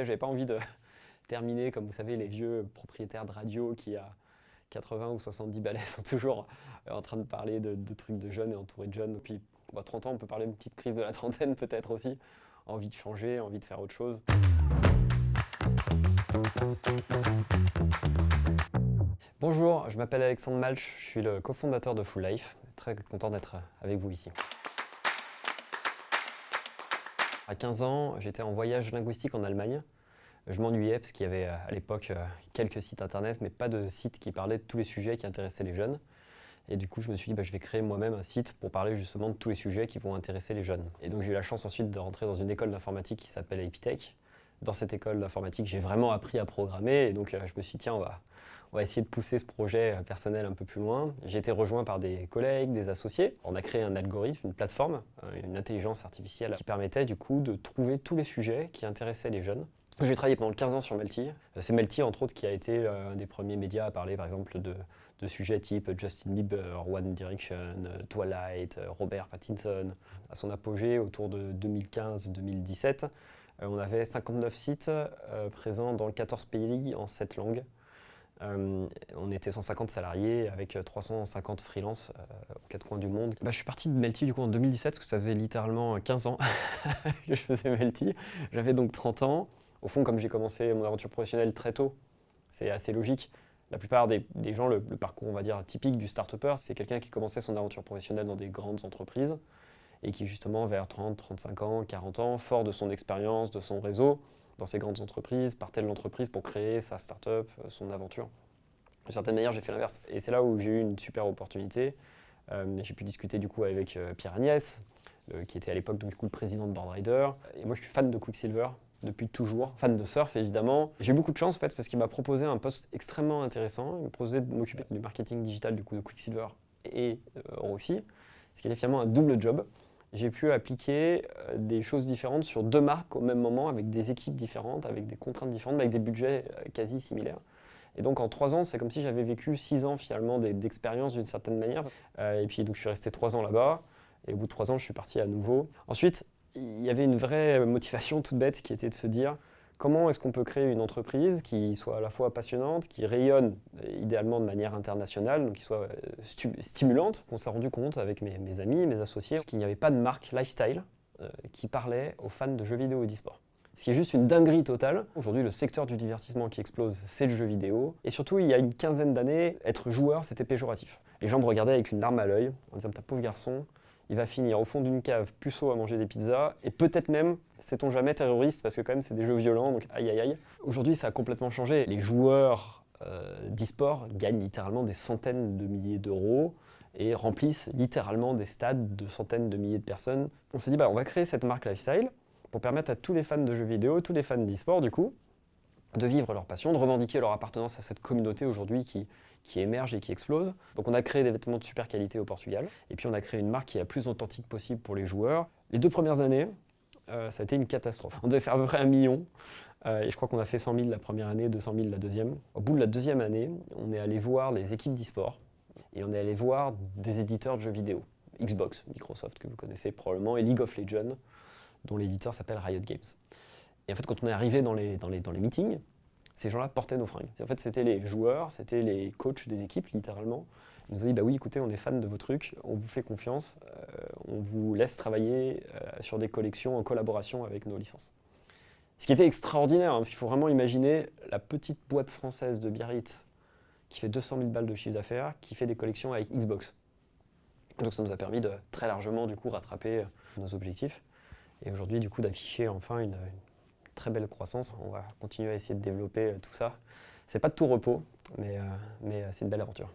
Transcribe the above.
J'avais pas envie de terminer comme vous savez les vieux propriétaires de radio qui à 80 ou 70 balais sont toujours en train de parler de trucs de jeunes et entourés de jeunes. Et puis 30 ans, on peut parler d'une petite crise de la trentaine peut-être aussi. Envie de changer, envie de faire autre chose. Bonjour, je m'appelle Alexandre Malch, je suis le cofondateur de Full Life. Très content d'être avec vous ici. À 15 ans, j'étais en voyage linguistique en Allemagne. Je m'ennuyais parce qu'il y avait à l'époque quelques sites internet, mais pas de site qui parlait de tous les sujets qui intéressaient les jeunes. Et du coup, je me suis dit, je vais créer moi-même un site pour parler justement de tous les sujets qui vont intéresser les jeunes. Et donc, j'ai eu la chance ensuite de rentrer dans une école d'informatique qui s'appelle Epitech. Dans cette école d'informatique, j'ai vraiment appris à programmer. Et donc, je me suis dit, tiens, on va essayer de pousser ce projet personnel un peu plus loin. J'ai été rejoint par des collègues, des associés. On a créé un algorithme, une plateforme, une intelligence artificielle qui permettait du coup de trouver tous les sujets qui intéressaient les jeunes. J'ai travaillé pendant 15 ans sur Melty. C'est Melty, entre autres, qui a été un des premiers médias à parler, par exemple, de sujets type Justin Bieber, One Direction, Twilight, Robert Pattinson. À son apogée, autour de 2015-2017, on avait 59 sites présents dans 14 pays en 7 langues. On était 150 salariés avec 350 freelances aux 4 coins du monde. Je suis parti de Melty du coup en 2017 parce que ça faisait littéralement 15 ans que je faisais Melty. J'avais donc 30 ans. Au fond, comme j'ai commencé mon aventure professionnelle très tôt, c'est assez logique. La plupart des gens, le parcours on va dire typique du start-upper, c'est quelqu'un qui commençait son aventure professionnelle dans des grandes entreprises et qui justement vers 30, 35 ans, 40 ans, fort de son expérience, de son réseau, dans ces grandes entreprises, partait de l'entreprise pour créer sa start-up, son aventure. D'une certaine manière, j'ai fait l'inverse. Et c'est là où j'ai eu une super opportunité. J'ai pu discuter du coup avec Pierre Agnès, qui était à l'époque donc, du coup, le président de Boardrider. Et moi, je suis fan de Quicksilver depuis toujours, fan de surf évidemment. J'ai eu beaucoup de chance en fait parce qu'il m'a proposé un poste extrêmement intéressant. Il m'a proposé de m'occuper du marketing digital du coup de Quicksilver et Roxy, ce qui était finalement un double job. J'ai pu appliquer des choses différentes sur 2 marques au même moment, avec des équipes différentes, avec des contraintes différentes, mais avec des budgets quasi similaires. Et donc en 3 ans, c'est comme si j'avais vécu 6 ans finalement d'expérience d'une certaine manière. Et puis donc je suis resté 3 ans là-bas, et au bout de 3 ans, je suis parti à nouveau. Ensuite, il y avait une vraie motivation toute bête qui était de se dire comment est-ce qu'on peut créer une entreprise qui soit à la fois passionnante, qui rayonne idéalement de manière internationale, donc qui soit stimulante. On s'est rendu compte avec mes amis, mes associés, qu'il n'y avait pas de marque lifestyle qui parlait aux fans de jeux vidéo et d'e-sport. Ce qui est juste une dinguerie totale. Aujourd'hui, le secteur du divertissement qui explose, c'est le jeu vidéo. Et surtout, il y a une quinzaine d'années, être joueur, c'était péjoratif. Les gens me regardaient avec une larme à l'œil en disant « ta pauvre garçon ». Il va finir au fond d'une cave, puceau à manger des pizzas, et peut-être même, sait-on jamais, terroriste, parce que quand même c'est des jeux violents, donc aïe aïe aïe. Aujourd'hui ça a complètement changé. Les joueurs d'e-sport gagnent littéralement des centaines de milliers d'euros et remplissent littéralement des stades de centaines de milliers de personnes. On s'est dit, on va créer cette marque lifestyle pour permettre à tous les fans de jeux vidéo, tous les fans d'e-sport du coup, de vivre leur passion, de revendiquer leur appartenance à cette communauté aujourd'hui qui émerge et qui explose. Donc on a créé des vêtements de super qualité au Portugal, et puis on a créé une marque qui est la plus authentique possible pour les joueurs. Les 2 premières années, ça a été une catastrophe. On devait faire à peu près 1 million, et je crois qu'on a fait 100 000 la première année, 200 000 la deuxième. Au bout de la 2e année, on est allé voir les équipes d'e-sport, et on est allé voir des éditeurs de jeux vidéo. Xbox, Microsoft, que vous connaissez probablement, et League of Legends, dont l'éditeur s'appelle Riot Games. Et en fait, quand on est arrivé dans les meetings, ces gens-là portaient nos fringues. En fait, c'était les joueurs, c'était les coachs des équipes, littéralement. Ils nous ont dit, oui, écoutez, on est fans de vos trucs, on vous fait confiance, on vous laisse travailler sur des collections en collaboration avec nos licences. Ce qui était extraordinaire, parce qu'il faut vraiment imaginer la petite boîte française de Biarritz qui fait 200 000 balles de chiffre d'affaires, qui fait des collections avec Xbox. Donc ça nous a permis de très largement, du coup, rattraper nos objectifs. Et aujourd'hui, du coup, d'afficher enfin une très belle croissance. On va continuer à essayer de développer tout ça. C'est pas de tout repos, mais c'est une belle aventure.